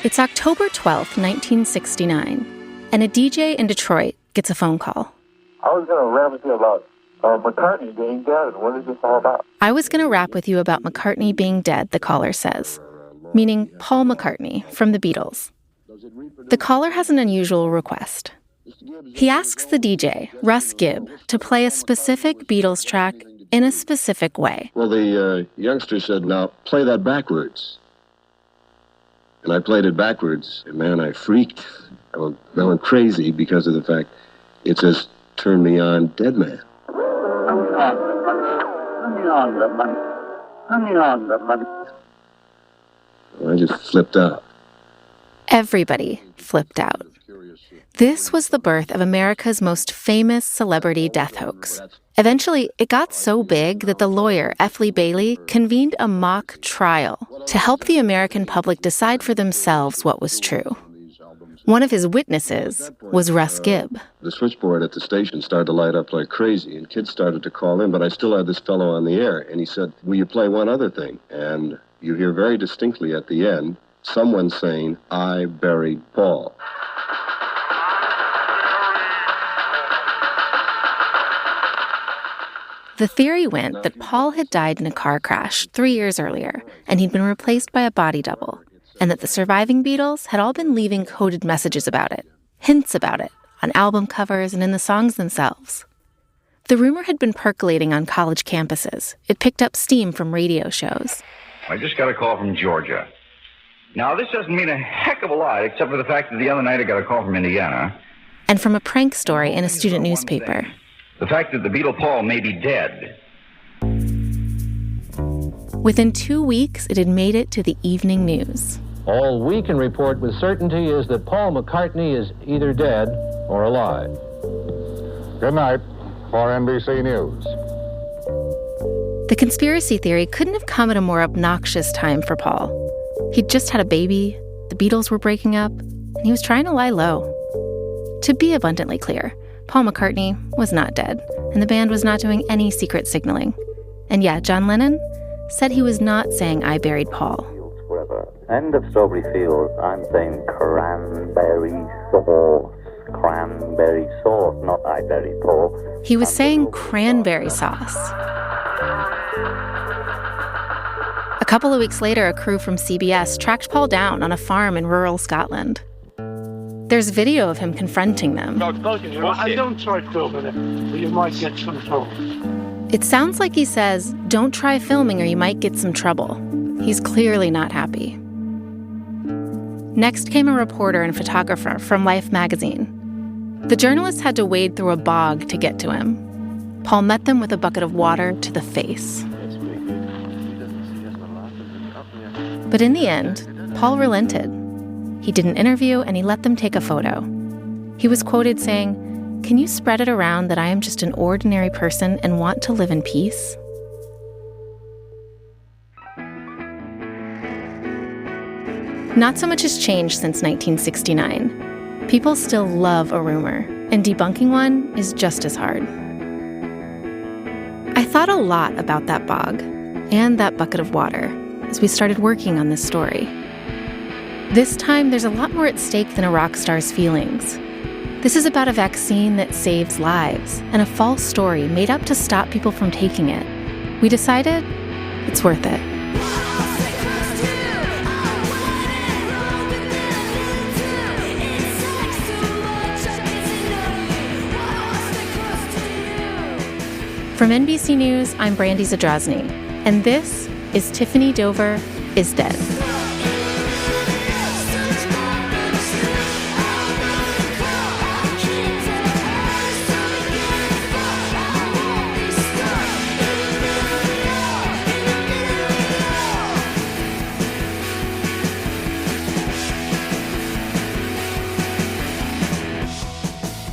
It's October 12th, 1969, and a DJ in Detroit gets a phone call. I was going to rap with you about McCartney being dead. What is this all about? I was going to rap with you about McCartney being dead, the caller says, meaning Paul McCartney from the Beatles. The caller has an unusual request. He asks the DJ, Russ Gibb, to play a specific Beatles track in a specific way. Well, the youngster said, now, play that backwards. And I played it backwards, and man, I freaked. I went crazy because of the fact it says, turn me on, dead man. I just flipped out. Everybody flipped out. This was the birth of America's most famous celebrity death hoax. Eventually, it got so big that the lawyer, F. Lee Bailey, convened a mock trial to help the American public decide for themselves what was true. One of his witnesses was Russ Gibb. The switchboard at the station started to light up like crazy, and kids started to call in, but I still had this fellow on the air, and he said, will you play one other thing? And you hear very distinctly at the end, someone saying, I buried Paul. The theory went that Paul had died in a car crash 3 years earlier, and he'd been replaced by a body double, and that the surviving Beatles had all been leaving coded messages about it, hints about it, on album covers and in the songs themselves. The rumor had been percolating on college campuses. It picked up steam from radio shows. I just got a call from Georgia. Now, this doesn't mean a heck of a lot, except for the fact that the other night I got a call from Indiana. And from a prank story in a student newspaper. The fact that the Beatle Paul may be dead. Within 2 weeks, it had made it to the evening news. All we can report with certainty is that Paul McCartney is either dead or alive. Good night for NBC News. The conspiracy theory couldn't have come at a more obnoxious time for Paul. He'd just had a baby, the Beatles were breaking up, and he was trying to lie low. To be abundantly clear, Paul McCartney was not dead, and the band was not doing any secret signaling. And yeah, John Lennon said he was not saying, I buried Paul. End of Strawberry Fields, I'm saying cranberry sauce. Cranberry sauce, not I buried Paul. He was saying cranberry sauce. A couple of weeks later, a crew from CBS tracked Paul down on a farm in rural Scotland. There's video of him confronting them. I don't try filming it, or you might get some trouble. It sounds like he says, don't try filming or you might get some trouble. He's clearly not happy. Next came a reporter and photographer from Life magazine. The journalists had to wade through a bog to get to him. Paul met them with a bucket of water to the face. But in the end, Paul relented. He did an interview and he let them take a photo. He was quoted saying, can you spread it around that I am just an ordinary person and want to live in peace? Not so much has changed since 1969. People still love a rumor, and debunking one is just as hard. I thought a lot about that bog and that bucket of water as we started working on this story. This time, there's a lot more at stake than a rock star's feelings. This is about a vaccine that saves lives and a false story made up to stop people from taking it. We decided it's worth it. From NBC News, I'm Brandy Zadrozny, and this is Tiffany Dover is Dead.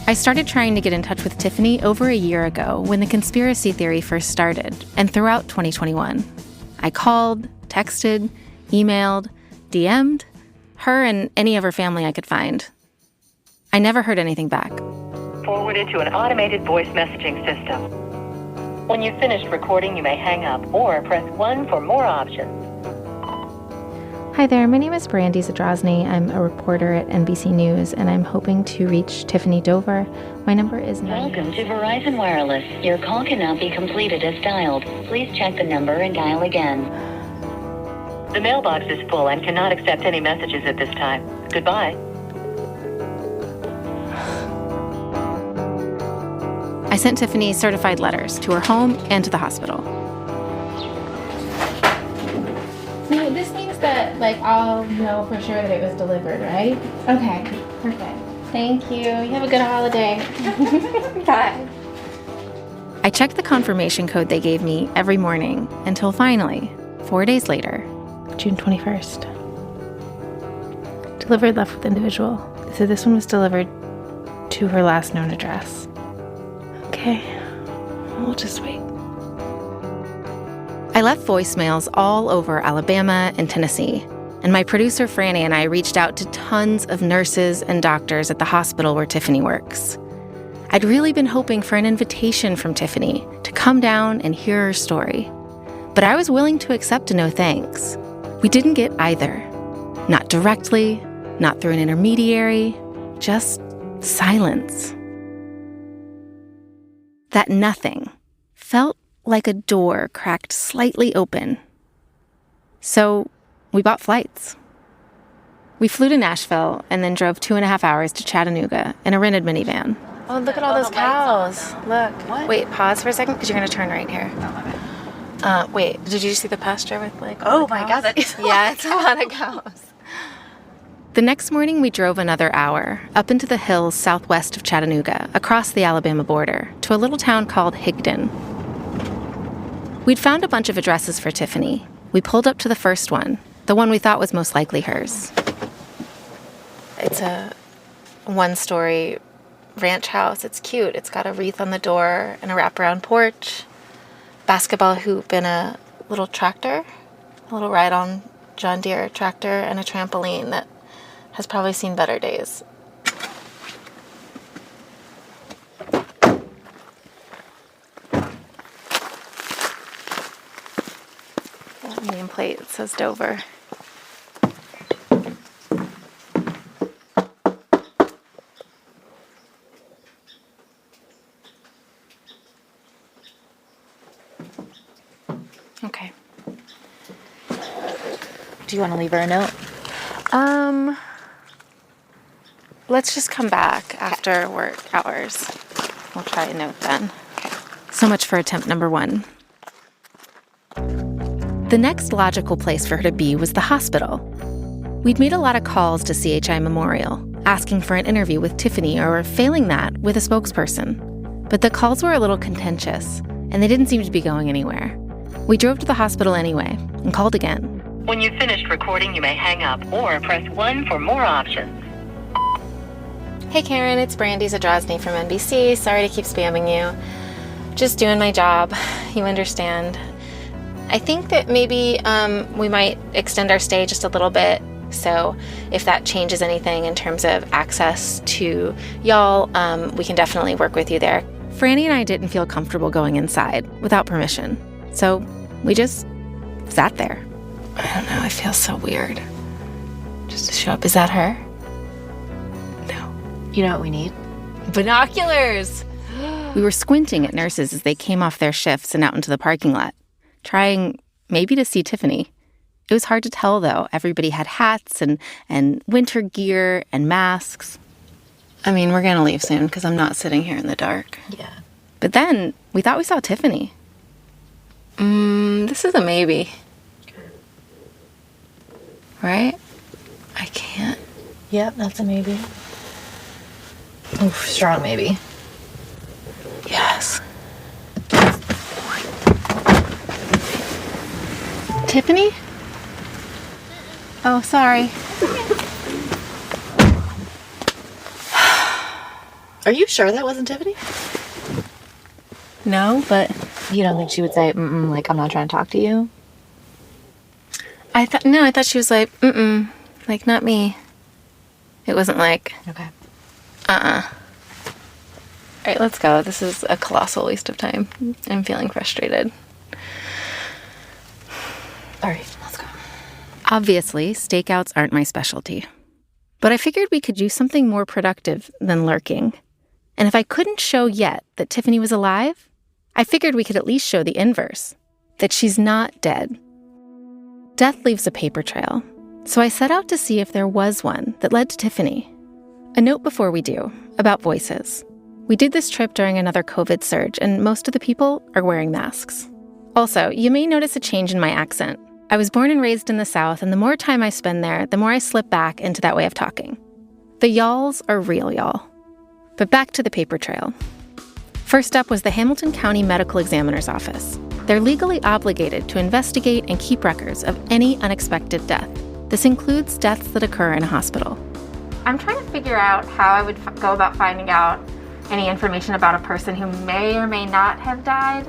I started trying to get in touch with Tiffany over a year ago when the conspiracy theory first started, and throughout 2021. I called, texted, emailed, DM'd her and any of her family I could find. I never heard anything back. Forwarded to an automated voice messaging system. When you've finished recording, you may hang up or press 1 for more options. Hi there, my name is Brandy Zadrozny. I'm a reporter at NBC News, and I'm hoping to reach Tiffany Dover. My number is... Welcome to Verizon Wireless. Your call cannot be completed as dialed. Please check the number and dial again. The mailbox is full and cannot accept any messages at this time. Goodbye. I sent Tiffany certified letters to her home and to the hospital. So this means that, I'll know for sure that it was delivered, right? Okay, perfect. Thank you. You have a good holiday. Bye. I checked the confirmation code they gave me every morning until finally, 4 days later, June 21st. Delivered left with individual. So this one was delivered to her last known address. Okay, we'll just wait. I left voicemails all over Alabama and Tennessee, and my producer Franny and I reached out to tons of nurses and doctors at the hospital where Tiffany works. I'd really been hoping for an invitation from Tiffany to come down and hear her story, but I was willing to accept a no thanks. We didn't get either. Not directly, not through an intermediary, just silence. That nothing felt like a door cracked slightly open. So we bought flights. We flew to Nashville and then drove 2.5 hours to Chattanooga in a rented minivan. Oh, look at all those cows. Look. What? Wait, pause for a second because you're going to turn right here. Wait, did you see the pasture with Oh my God, that is yeah, it's a lot of cows. The next morning, we drove another hour up into the hills southwest of Chattanooga, across the Alabama border, to a little town called Higdon. We'd found a bunch of addresses for Tiffany. We pulled up to the first one, the one we thought was most likely hers. It's a one-story ranch house. It's cute. It's got a wreath on the door and a wraparound porch, basketball hoop and a little tractor, a little ride-on John Deere tractor, and a trampoline that has probably seen better days. That nameplate says Dover. Okay. Do you want to leave her a note? Let's just come back after work hours. We'll try a note then. Okay. So much for attempt number 1. The next logical place for her to be was the hospital. We'd made a lot of calls to CHI Memorial, asking for an interview with Tiffany or, failing that, with a spokesperson. But the calls were a little contentious, and they didn't seem to be going anywhere. We drove to the hospital anyway and called again. When you've finished recording, you may hang up or press 1 for more options. Hey Karen, it's Brandy Zadrozny from NBC. Sorry to keep spamming you. Just doing my job. You understand. I think that maybe we might extend our stay just a little bit. So if that changes anything in terms of access to y'all, we can definitely work with you there. Franny and I didn't feel comfortable going inside without permission. So we just sat there. I don't know, I feel so weird. Just to show up. Is that her? No. You know what we need? Binoculars! We were squinting at nurses as they came off their shifts and out into the parking lot, trying maybe to see Tiffany. It was hard to tell, though. Everybody had hats and winter gear and masks. I mean, we're going to leave soon because I'm not sitting here in the dark. Yeah. But then we thought we saw Tiffany. This is a maybe. Right? I can't. Yep, that's a maybe. Oof, strong maybe. Yes. Tiffany? Oh, sorry. Are you sure that wasn't Tiffany? No, but... You don't think she would say, like, I'm not trying to talk to you? I thought she was like, like, not me. It wasn't like... Okay. All right, let's go. This is a colossal waste of time. I'm feeling frustrated. All right, let's go. Obviously, stakeouts aren't my specialty. But I figured we could use something more productive than lurking. And if I couldn't show yet that Tiffany was alive, I figured we could at least show the inverse, that she's not dead. Death leaves a paper trail, so I set out to see if there was one that led to Tiffany. A note before we do, about voices. We did this trip during another COVID surge, and most of the people are wearing masks. Also, you may notice a change in my accent. I was born and raised in the South, and the more time I spend there, the more I slip back into that way of talking. The y'alls are real y'all. But back to the paper trail. First up was the Hamilton County Medical Examiner's Office. They're legally obligated to investigate and keep records of any unexpected death. This includes deaths that occur in a hospital. I'm trying to figure out how I would go about finding out any information about a person who may or may not have died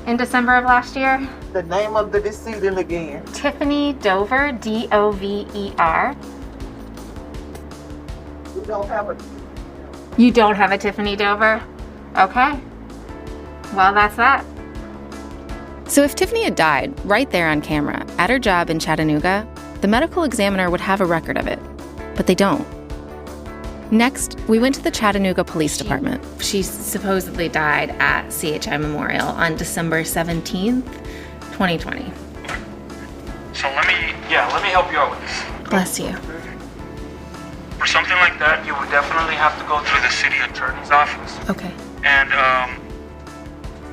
in December of last year. The name of the decedent again. Tiffany Dover, D-O-V-E-R. You don't have a... You don't have a Tiffany Dover? Okay. Well, that's that. So if Tiffany had died right there on camera at her job in Chattanooga, the medical examiner would have a record of it. But they don't. Next, we went to the Chattanooga Police Department. She supposedly died at CHI Memorial on December 17th, 2020. So let me help you out with this. Bless you. For something like that, you would definitely have to go through the city attorney's office. Okay. And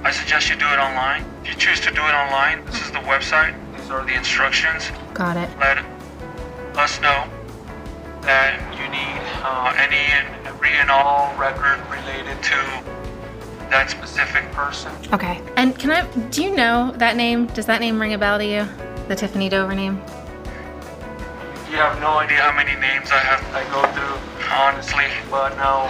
I suggest you do it online. If you choose to do it online, this is the website. These are the instructions. Got it. Let us know that you need any and every and all record related to that specific person. Okay. And do you know that name? Does that name ring a bell to you? The Tiffany Dover name? You have no idea how many names I go through, honestly, but no,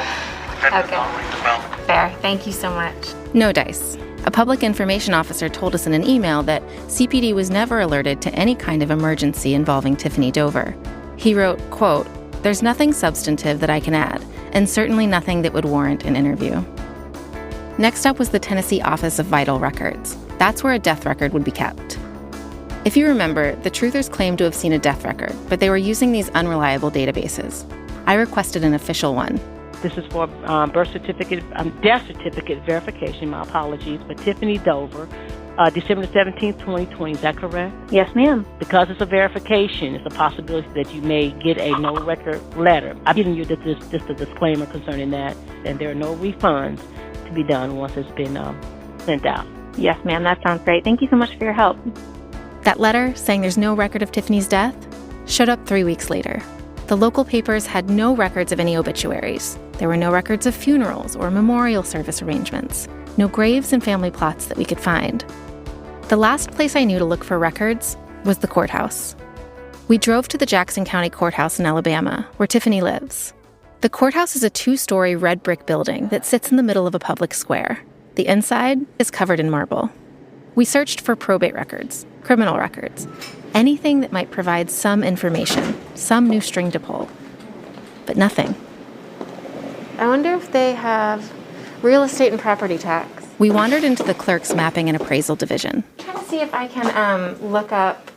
that does not ring the bell. Fair. Thank you so much. No dice. A public information officer told us in an email that CPD was never alerted to any kind of emergency involving Tiffany Dover. He wrote, quote, "There's nothing substantive that I can add, and certainly nothing that would warrant an interview." Next up was the Tennessee Office of Vital Records. That's where a death record would be kept. If you remember, the truthers claimed to have seen a death record, but they were using these unreliable databases. I requested an official one. This is for death certificate verification, my apologies, but Tiffany Dover, December 17th, 2020, is that correct? Yes, ma'am. Because it's a verification, it's a possibility that you may get a no record letter. I'm giving you just a disclaimer concerning that, and there are no refunds to be done once it's been sent out. Yes, ma'am, that sounds great. Thank you so much for your help. That letter, saying there's no record of Tiffany's death, showed up 3 weeks later. The local papers had no records of any obituaries. There were no records of funerals or memorial service arrangements, no graves and family plots that we could find. The last place I knew to look for records was the courthouse. We drove to the Jackson County Courthouse in Alabama, where Tiffany lives. The courthouse is a 2-story red brick building that sits in the middle of a public square. The inside is covered in marble. We searched for probate records, criminal records, anything that might provide some information, some new string to pull. But nothing. I wonder if they have real estate and property tax. We wandered into the clerk's mapping and appraisal division. I'm trying to see if I can look up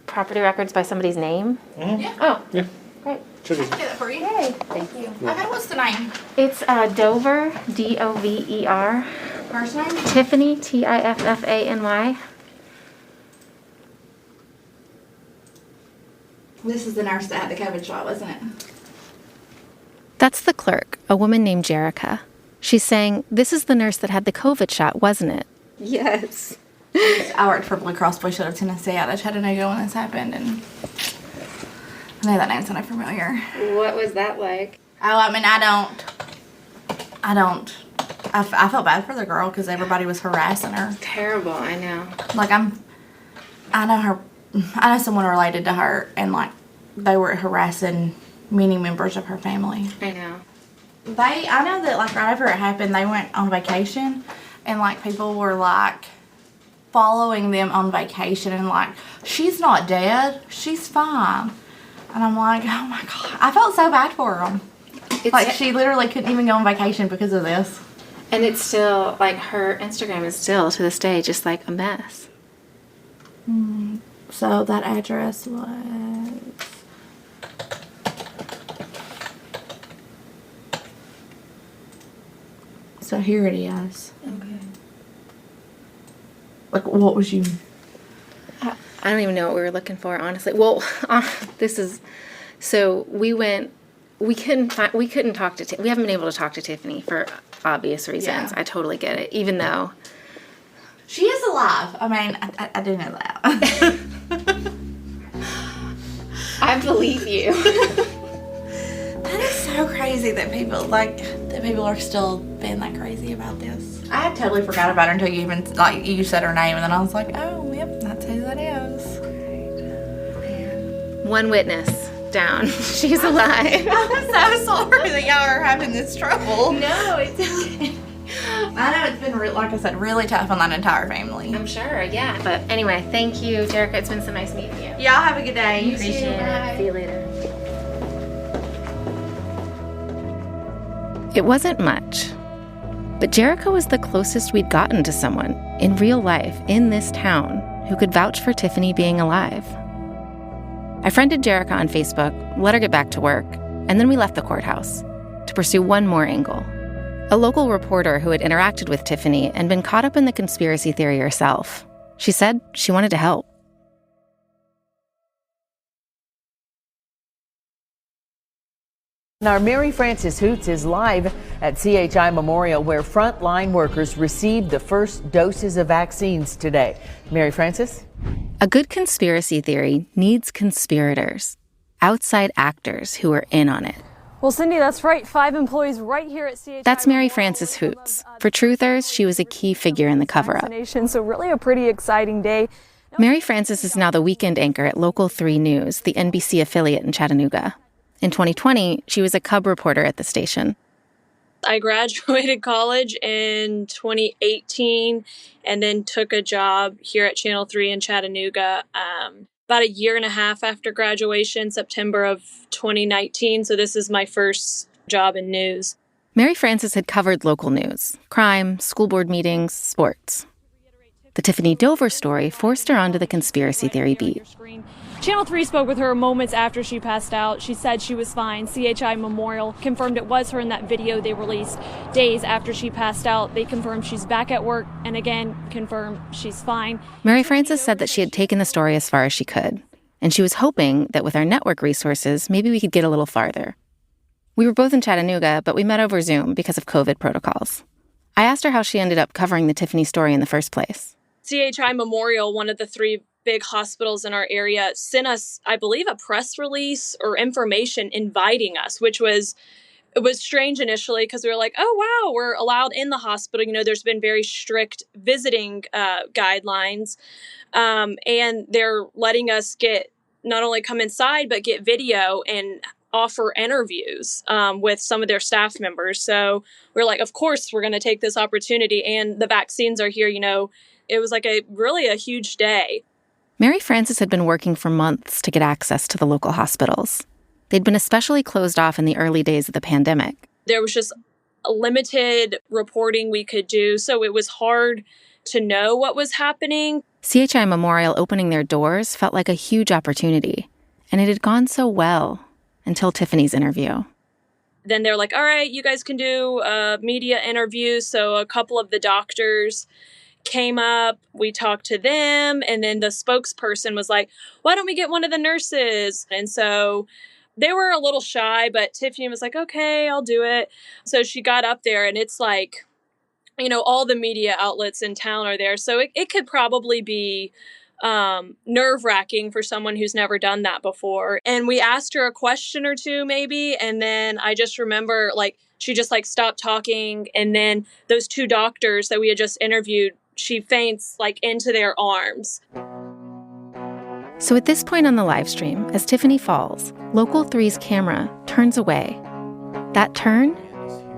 property records by somebody's name. Mm-hmm. Yeah. Oh, yeah. Great. Sure. I can do that for you. Yay, thank you. Okay, what's the name? It's Dover, D-O-V-E-R. First name? Tiffany, T-I-F-F-A-N-Y. This is the nurse that had the COVID shot, wasn't it? That's the clerk, a woman named Jerica. She's saying, this is the nurse that had the COVID shot, wasn't it? Yes. I worked for Blue Cross Blue Shield of Tennessee out of Chattanooga when this happened, and I know that name sounded familiar. What was that like? Oh, I mean, I felt bad for the girl because everybody was harassing her. Terrible, I know. Like, I know someone related to her, and like, they were harassing many members of her family. I know. I know that like right after it happened, they went on vacation, and like people were like following them on vacation and like, she's not dead, she's fine. And I'm like, oh my God. I felt so bad for them. Like she literally couldn't even go on vacation because of this. And it's still, like her Instagram is still to this day just like a mess. So that address was... So here it is. Okay. Like, what was you... I don't even know what we were looking for, honestly. Well, this is... So we couldn't talk to... We haven't been able to talk to Tiffany for obvious reasons. Yeah. I totally get it, even though... She is alive. I mean, I do know that. I believe you. That is so crazy that people are still being that crazy about this. I had totally forgot about her until you even you said her name, and then I was like, oh, yep, that's who that is. One witness down. She's alive. I'm so sorry that y'all are having this trouble. No, it's okay. I know it's been, like I said, really tough on that entire family. I'm sure, yeah. But anyway, thank you, Jerica. It's been so nice meeting you. Y'all have a good day. You appreciate it. See you later. It wasn't much, but Jerica was the closest we'd gotten to someone in real life in this town who could vouch for Tiffany being alive. I friended Jerica on Facebook, let her get back to work, and then we left the courthouse to pursue one more angle. A local reporter who had interacted with Tiffany and been caught up in the conspiracy theory herself. She said she wanted to help. Now, Mary Frances Hoots is live at CHI Memorial, where frontline workers received the first doses of vaccines today. Mary Frances? A good conspiracy theory needs conspirators, outside actors who are in on it. Well, Cindy, that's right. 5 employees right here at CHI. That's Mary Frances Hoots. For truthers, she was a key figure in the cover-up. So really a pretty exciting day. Mary Frances is now the weekend anchor at Local 3 News, the NBC affiliate in Chattanooga. In 2020, she was a cub reporter at the station. I graduated college in 2018 and then took a job here at Channel 3 in Chattanooga about a year and a half after graduation, September of 2019. So this is my first job in news. Mary Frances had covered local news, crime, school board meetings, sports. The Tiffany Dover story forced her onto the conspiracy theory beat. Channel 3 spoke with her moments after she passed out. She said she was fine. CHI Memorial confirmed it was her in that video they released days after she passed out. They confirmed she's back at work and again confirmed she's fine. Mary Frances said that she had taken the story as far as she could, and she was hoping that with our network resources, maybe we could get a little farther. We were both in Chattanooga, but we met over Zoom because of COVID protocols. I asked her how she ended up covering the Tiffany story in the first place. CHI Memorial, one of the 3 big hospitals in our area, sent us, I believe, a press release or information inviting us, which was strange initially because we were like, oh, wow, we're allowed in the hospital. You know, there's been very strict visiting guidelines, and they're letting us get not only come inside, but get video and offer interviews with some of their staff members. So we're like, of course, we're going to take this opportunity. And the vaccines are here, you know. It was like really a huge day. Mary Frances had been working for months to get access to the local hospitals. They'd been especially closed off in the early days of the pandemic. There was just a limited reporting we could do, so it was hard to know what was happening. CHI Memorial opening their doors felt like a huge opportunity, and it had gone so well until Tiffany's interview. Then they're like, all right, you guys can do media interviews. So a couple of the doctors came up, we talked to them, and then the spokesperson was like, why don't we get one of the nurses? And so they were a little shy, but Tiffany was like, okay, I'll do it. So she got up there, and it's like, you know, all the media outlets in town are there. So it could probably be nerve-wracking for someone who's never done that before. And we asked her a question or two maybe, and then I just remember she just stopped talking, and then those 2 doctors that we had just interviewed, she faints into their arms. So at this point on the live stream, as Tiffany falls, Local 3's camera turns away. That turn,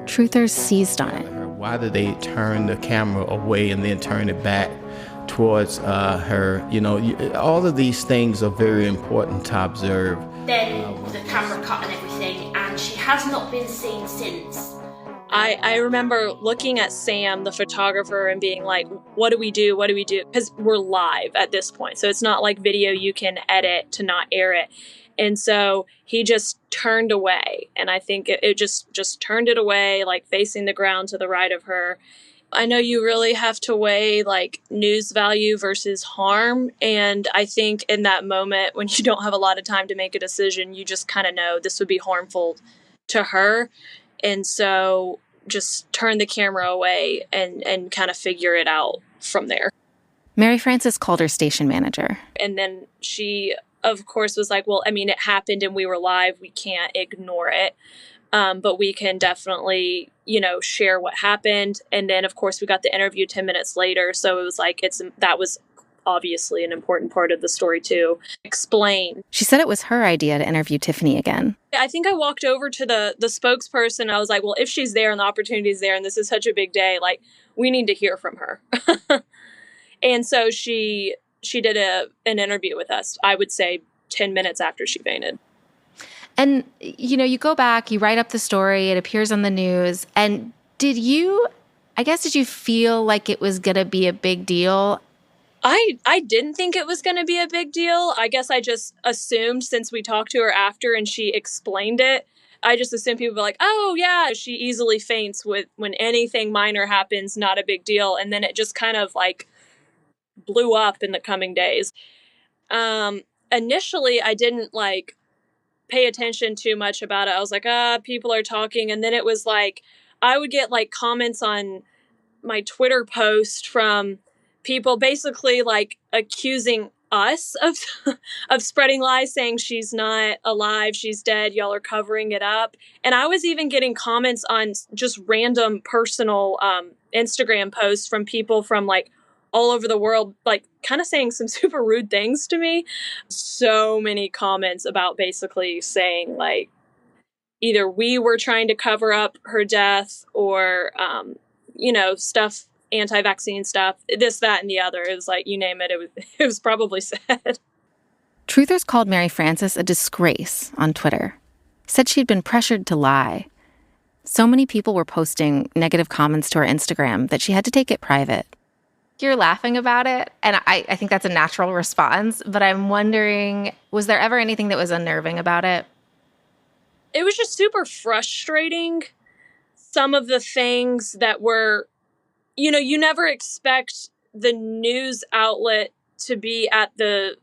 truthers seized on it. Why did they turn the camera away and then turn it back towards her? You know, all of these things are very important to observe. Then the camera cut and everything, and she has not been seen since. I remember looking at Sam, the photographer, and being like, what do we do? What do we do? Because we're live at this point. So it's not like video you can edit to not air it. And so he just turned away. And I think it just turned it away, like facing the ground to the right of her. I know you really have to weigh like news value versus harm. And I think in that moment, when you don't have a lot of time to make a decision, you just kind of know this would be harmful to her. And so just turn the camera away and kind of figure it out from there. Mary Frances called her station manager. And then she, of course, was like, well, I mean, it happened and we were live. We can't ignore it. But we can definitely, share what happened. And then, of course, we got the interview 10 minutes later. So it was like, that was obviously an important part of the story too. Explain. She said it was her idea to interview Tiffany again. I think I walked over to the spokesperson. I was like, well, if she's there and the opportunity is there and this is such a big day, like, we need to hear from her. And so she did an interview with us, I would say 10 minutes after she fainted. And, you go back, you write up the story, it appears on the news. And did you feel like it was going to be a big deal? I didn't think it was going to be a big deal. I guess I just assumed, since we talked to her after and she explained it, I just assumed people were like, oh, yeah, she easily faints when anything minor happens, not a big deal. And then it just kind of like blew up in the coming days. Initially, I didn't pay attention too much about it. I was like, people are talking. And then it was like, I would get comments on my Twitter post from people basically accusing us of spreading lies, saying she's not alive, she's dead, y'all are covering it up. And I was even getting comments on just random personal Instagram posts from people from all over the world, kind of saying some super rude things to me. So many comments about basically saying either we were trying to cover up her death or, stuff, anti-vaccine stuff, this, that, and the other. It was you name it, it was probably said. Truthers called Mary Frances a disgrace on Twitter, said she'd been pressured to lie. So many people were posting negative comments to her Instagram that she had to take it private. You're laughing about it, and I think that's a natural response, but I'm wondering, was there ever anything that was unnerving about it? It was just super frustrating. Some of the things that were, you never expect the news outlet to be at the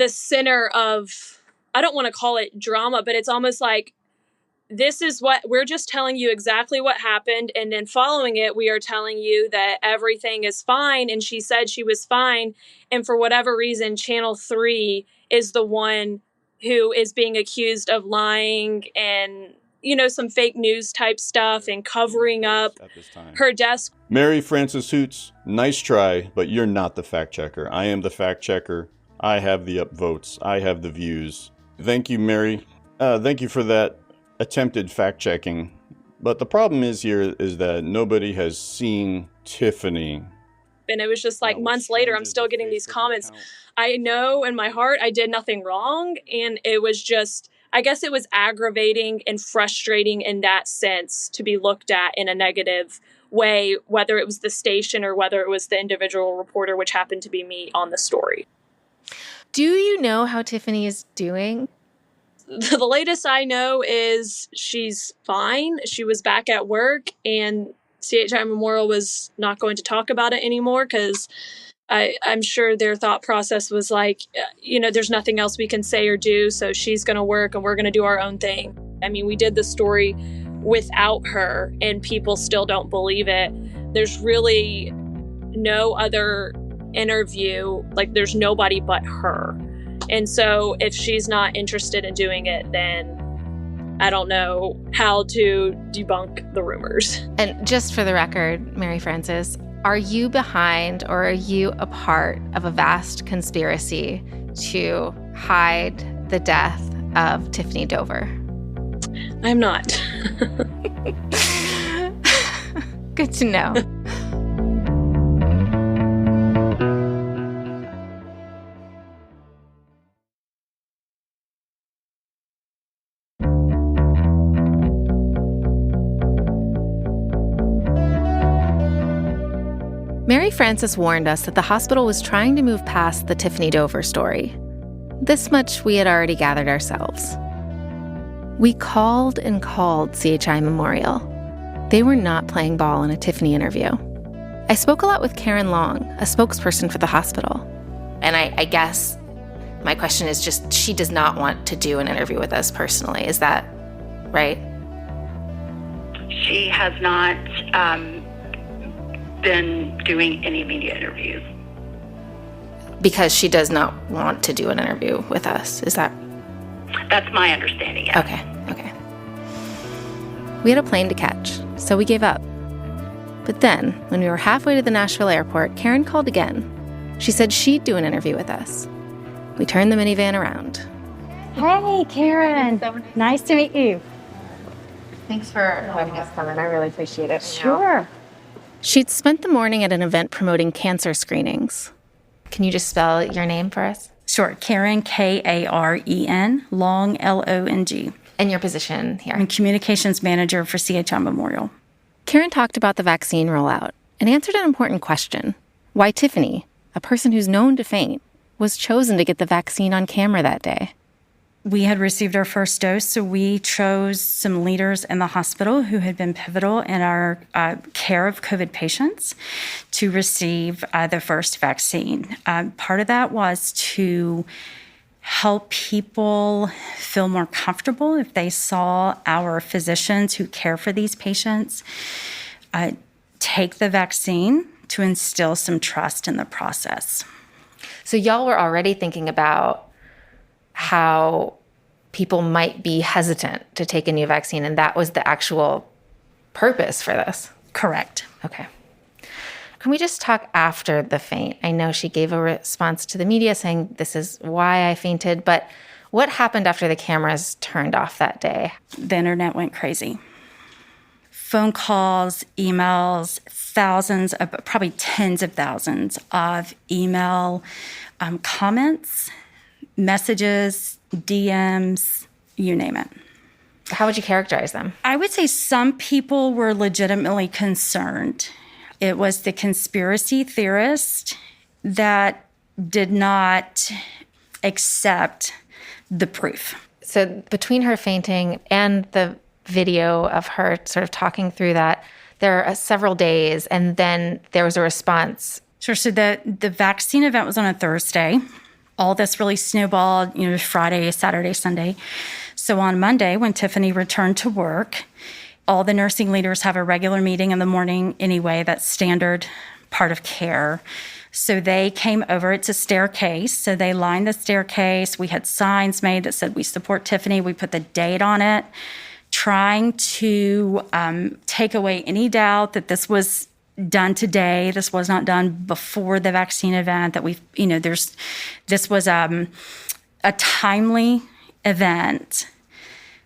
center of, I don't want to call it drama, but it's almost like, this is what we're just telling you exactly what happened. And then following it, we are telling you that everything is fine. And she said she was fine. And for whatever reason, Channel 3 is the one who is being accused of lying and, some fake news type stuff and covering up her death. Mary Frances Hoots, nice try, but you're not the fact checker. I am the fact checker. I have the upvotes. I have the views. Thank you, Mary. Thank you for that attempted fact-checking. But the problem is that nobody has seen Tiffany. And it was just months later, I'm still getting these comments. I know in my heart I did nothing wrong. And it was just, I guess it was aggravating and frustrating in that sense to be looked at in a negative way, whether it was the station or whether it was the individual reporter, which happened to be me on the story. Do you know how Tiffany is doing? The latest I know is she's fine. She was back at work, and CHI Memorial was not going to talk about it anymore because I'm sure their thought process was there's nothing else we can say or do, so she's going to work and we're going to do our own thing. I mean, we did the story without her, and people still don't believe it. There's really no other interview. There's nobody but her. And so if she's not interested in doing it, then I don't know how to debunk the rumors. And just for the record, Mary Frances, are you behind or are you a part of a vast conspiracy to hide the death of Tiffany Dover? I'm not. Good to know. Mary Frances warned us that the hospital was trying to move past the Tiffany Dover story. This much we had already gathered ourselves. We called and called CHI Memorial. They were not playing ball in a Tiffany interview. I spoke a lot with Karen Long, a spokesperson for the hospital. And I guess my question is just, she does not want to do an interview with us personally. Is that right? She has not been doing any media interviews. Because she does not want to do an interview with us. Is that? That's my understanding, yes. Okay. We had a plane to catch, so we gave up. But then, when we were halfway to the Nashville airport, Karen called again. She said she'd do an interview with us. We turned the minivan around. Hey, Karen. Nice to meet you. Thanks for letting us come in. I really appreciate it. Sure. She'd spent the morning at an event promoting cancer screenings. Can you just spell your name for us? Sure. Karen, Karen, Long, Long. And your position here? I'm communications manager for CHI Memorial. Karen talked about the vaccine rollout and answered an important question. Why Tiffany, a person who's known to faint, was chosen to get the vaccine on camera that day. We had received our first dose, so we chose some leaders in the hospital who had been pivotal in our care of COVID patients to receive the first vaccine. Part of that was to help people feel more comfortable if they saw our physicians who care for these patients take the vaccine to instill some trust in the process. So y'all were already thinking about how people might be hesitant to take a new vaccine, and that was the actual purpose for this? Correct. Okay. Can we just talk after the faint? I know she gave a response to the media saying this is why I fainted, but what happened after the cameras turned off that day? The internet went crazy. Phone calls, emails, thousands of, probably tens of thousands of email comments, messages, DMs, you name it. How would you characterize them? I would say some people were legitimately concerned. It was the conspiracy theorist that did not accept the proof. So between her fainting and the video of her sort of talking through that, there are several days, and then there was a response. Sure. So the vaccine event was on a Thursday. All this really snowballed, Friday, Saturday, Sunday. So on Monday, when Tiffany returned to work, all the nursing leaders have a regular meeting in the morning anyway. That's standard part of care. So they came over. It's a staircase. So they lined the staircase. We had signs made that said, "We support Tiffany." We put the date on it, trying to take away any doubt that this was done today. This was not done before the vaccine event, that this was a timely event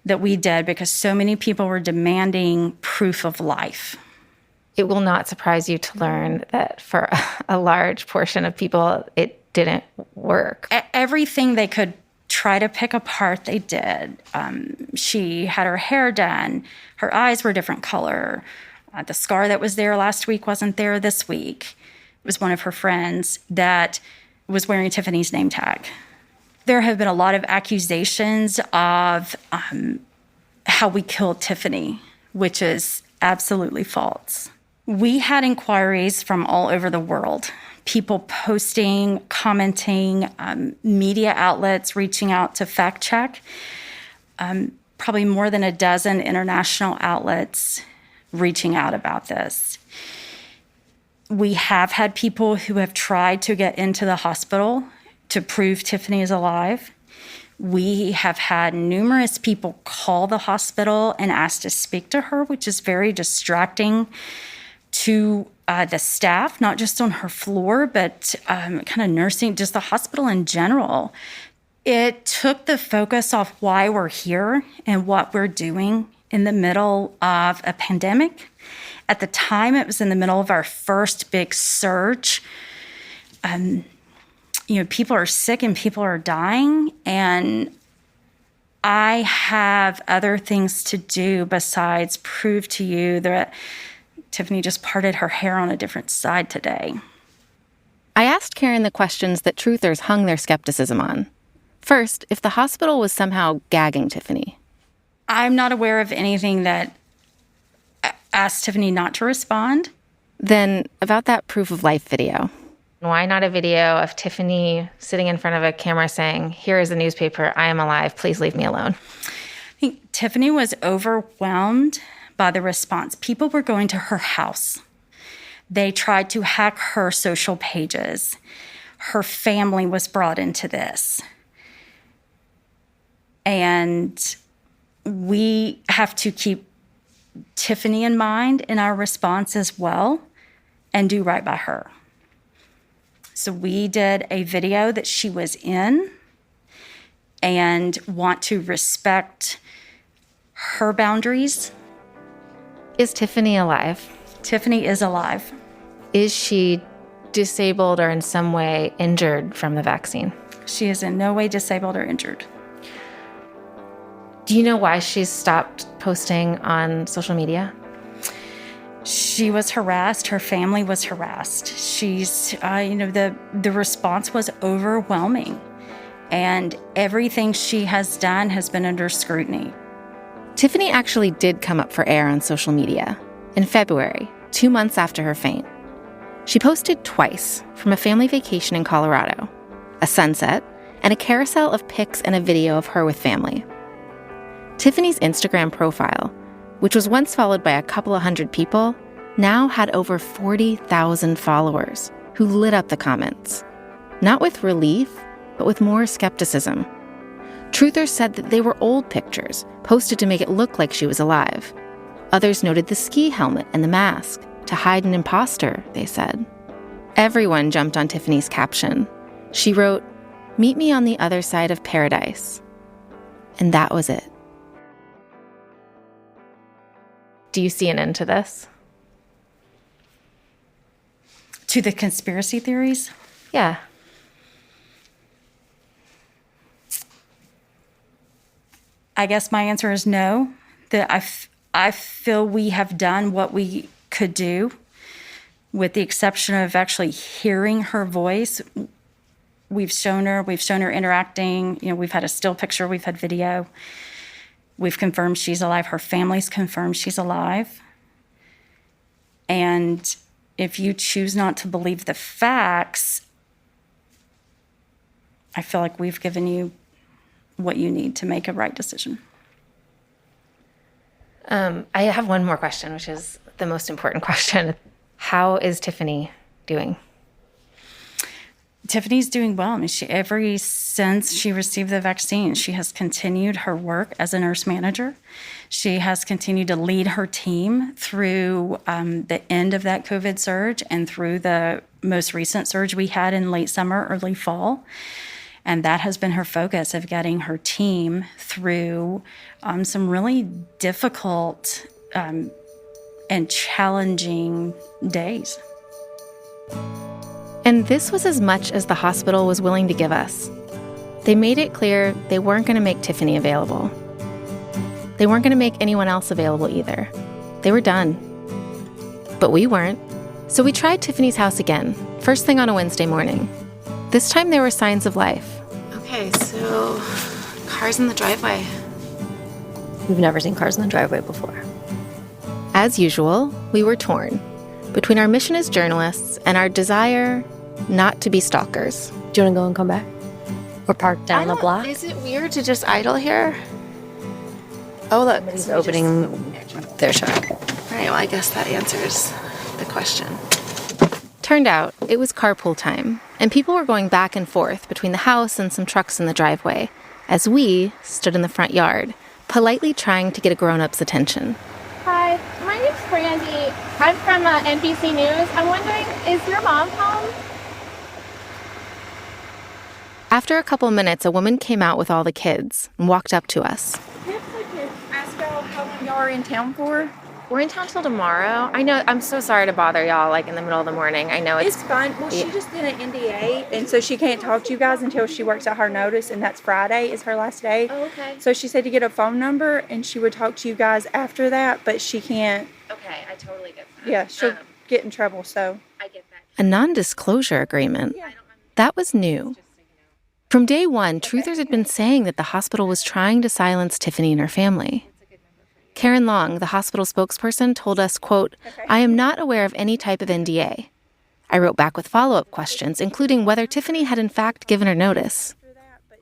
that we did because so many people were demanding proof of life. It will not surprise you to learn that for a large portion of people, it didn't work. Everything they could try to pick apart, they did. She had her hair done. Her eyes were a different color. The scar that was there last week wasn't there this week. It was one of her friends that was wearing Tiffany's name tag. There have been a lot of accusations of how we killed Tiffany, which is absolutely false. We had inquiries from all over the world, people posting, commenting, media outlets reaching out to fact check, probably more than a dozen international outlets reaching out about this. We have had people who have tried to get into the hospital to prove Tiffany is alive. We have had numerous people call the hospital and ask to speak to her, which is very distracting to the staff, not just on her floor, but kind of nursing, just the hospital in general. It took the focus off why we're here and what we're doing in the middle of a pandemic. At the time, it was in the middle of our first big surge. People are sick and people are dying, and I have other things to do besides prove to you that Tiffany just parted her hair on a different side today. I asked Karen the questions that truthers hung their skepticism on. First, if the hospital was somehow gagging Tiffany. I'm not aware of anything that asked Tiffany not to respond. Then, about that proof of life video. Why not a video of Tiffany sitting in front of a camera saying, "Here is a newspaper, I am alive, please leave me alone"? I think Tiffany was overwhelmed by the response. People were going to her house. They tried to hack her social pages. Her family was brought into this. And we have to keep Tiffany in mind in our response as well and do right by her. So we did a video that she was in and want to respect her boundaries. Is Tiffany alive? Tiffany is alive. Is she disabled or in some way injured from the vaccine? She is in no way disabled or injured. Do you know why she's stopped posting on social media? She was harassed. Her family was harassed. She's, the response was overwhelming. And everything she has done has been under scrutiny. Tiffany actually did come up for air on social media in February, 2 months after her faint. She posted twice from a family vacation in Colorado, a sunset, and a carousel of pics and a video of her with family. Tiffany's Instagram profile, which was once followed by a couple of hundred people, now had over 40,000 followers who lit up the comments. Not with relief, but with more skepticism. Truthers said that they were old pictures, posted to make it look like she was alive. Others noted the ski helmet and the mask, to hide an imposter, they said. Everyone jumped on Tiffany's caption. She wrote, "Meet me on the other side of paradise." And that was it. Do you see an end to this? To the conspiracy theories? Yeah. I guess my answer is no. That I feel we have done what we could do, with the exception of actually hearing her voice. We've shown her interacting. We've had a still picture, we've had video. We've confirmed she's alive. Her family's confirmed she's alive. And if you choose not to believe the facts, I feel like we've given you what you need to make a right decision. I have one more question, which is the most important question. How is Tiffany doing? Tiffany's doing well. I mean, ever since she received the vaccine, she has continued her work as a nurse manager. She has continued to lead her team through the end of that COVID surge and through the most recent surge we had in late summer, early fall. And that has been her focus, of getting her team through some really difficult and challenging days. And this was as much as the hospital was willing to give us. They made it clear they weren't going to make Tiffany available. They weren't going to make anyone else available either. They were done. But we weren't. So we tried Tiffany's house again, first thing on a Wednesday morning. This time there were signs of life. Okay, so cars in the driveway. We've never seen cars in the driveway before. As usual, we were torn between our mission as journalists and our desire not to be stalkers. Do you want to go and come back? Or park down the block? Is it weird to just idle here? Oh, look. Somebody's opening their shop. All right, well, I guess that answers the question. Turned out it was carpool time, and people were going back and forth between the house and some trucks in the driveway, as we stood in the front yard, politely trying to get a grown-up's attention. Hi, my name's Brandy. I'm from NBC News. I'm wondering, is your mom home? After a couple minutes, a woman came out with all the kids and walked up to us. Can I ask y'all how long y'all are in town for? We're in town till tomorrow. I know, I'm so sorry to bother y'all, like, in the middle of the morning. I know It's fine. Well, she just did an NDA, and so she can't talk to you guys until she works out her notice, and that's Friday is her last day. Oh, okay. So she said to get a phone number, and she would talk to you guys after that, but she can't. Okay, I totally get that. Yeah, she'll get in trouble, so. I get that. A non-disclosure agreement. That was new. From day one, truthers had been saying that the hospital was trying to silence Tiffany and her family. Karen Long, the hospital spokesperson, told us, quote, "I am not aware of any type of NDA." I wrote back with follow-up questions, including whether Tiffany had in fact given her notice.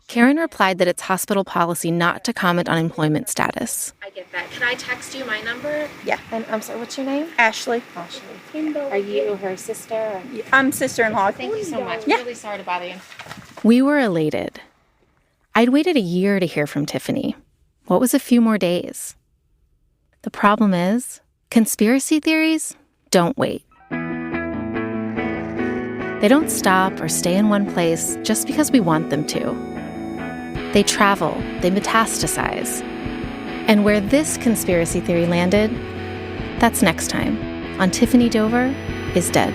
Karen replied that it's hospital policy not to comment on employment status. I get that. Can I text you my number? Yeah. And I'm sorry, what's your name? Ashley. Ashley. Are you her sister? I'm sister-in-law. Thank you so much. Yeah. I'm really sorry to bother you. We were elated. I'd waited a year to hear from Tiffany. What was a few more days? The problem is, conspiracy theories don't wait. They don't stop or stay in one place just because we want them to. They travel, they metastasize. And where this conspiracy theory landed, that's next time on Tiffany Dover is Dead.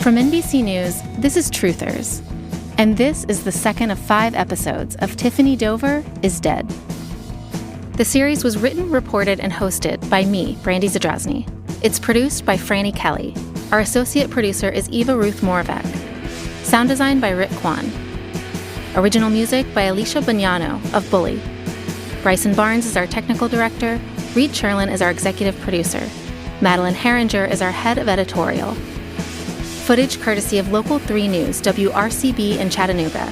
From NBC News, this is Truthers, and this is the second of 5 episodes of Tiffany Dover is Dead. The series was written, reported, and hosted by me, Brandy Zadrozny. It's produced by Franny Kelly. Our associate producer is Eva Ruth Moravec. Sound design by Rick Kwan. Original music by Alicia Bagnano of Bully. Bryson Barnes is our technical director. Reed Cherlin is our executive producer. Madeline Herringer is our head of editorial. Footage courtesy of Local 3 News, WRCB in Chattanooga.